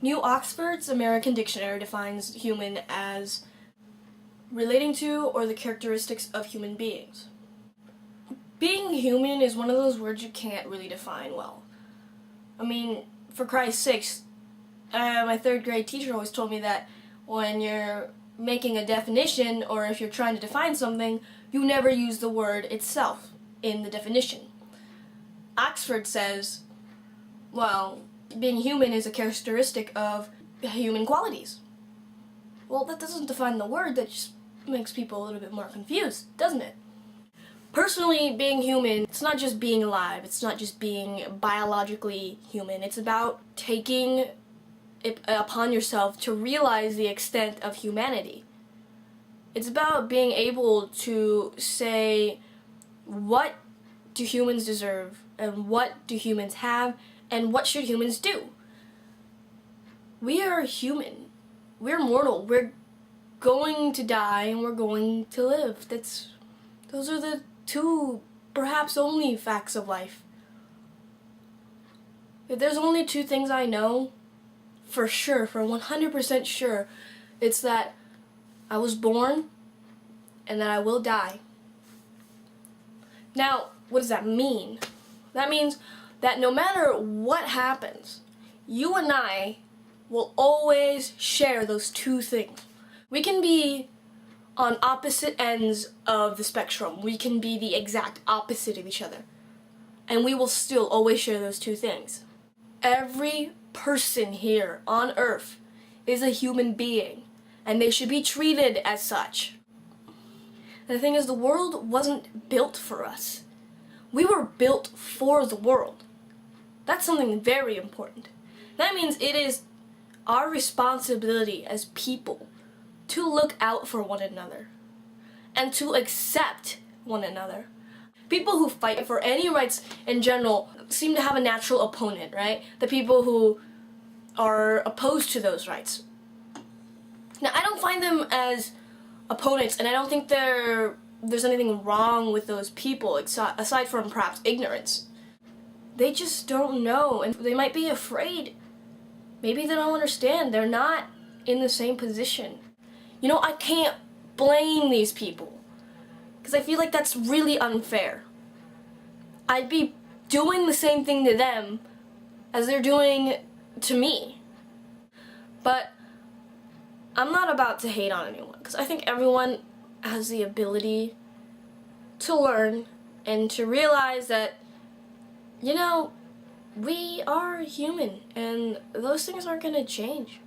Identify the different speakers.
Speaker 1: New Oxford's American Dictionary defines human as relating to or the characteristics of human beings. Being human is one of those words you can't really define well. I mean, for Christ's sakes, my third grade teacher always told me that when you're making a definition or if you're trying to define something, you never use the word itself in the definition. Oxford says, well, being human is a characteristic of human qualities. Well, that doesn't define the word, that just makes people a little bit more confused, doesn't it? Personally, being human, it's not just being alive, it's not just being biologically human, it's about taking it upon yourself to realize the extent of humanity. It's about being able to say, what do humans deserve, and what do humans have, and what should humans do? We are human. We're mortal. We're going to die and we're going to live. Those are the two, perhaps only, facts of life. If there's only two things I know, for sure, for 100% sure, it's that I was born and that I will die. Now, what does that mean? That means that no matter what happens, you and I will always share those two things. We can be on opposite ends of the spectrum. We can be the exact opposite of each other. And we will still always share those two things. Every person here on Earth is a human being, and they should be treated as such. And the thing is, the world wasn't built for us. We were built for the world. That's something very important. That means it is our responsibility as people to look out for one another and to accept one another. People who fight for any rights in general seem to have a natural opponent, right? The people who are opposed to those rights. Now, I don't find them as opponents, and I don't think there's anything wrong with those people aside from perhaps ignorance. They just don't know, and they might be afraid. Maybe they don't understand. They're not in the same position. You know, I can't blame these people, because I feel like that's really unfair. I'd be doing the same thing to them as they're doing to me. But I'm not about to hate on anyone, because I think everyone has the ability to learn and to realize that, you know, we are human, and those things aren't going to change.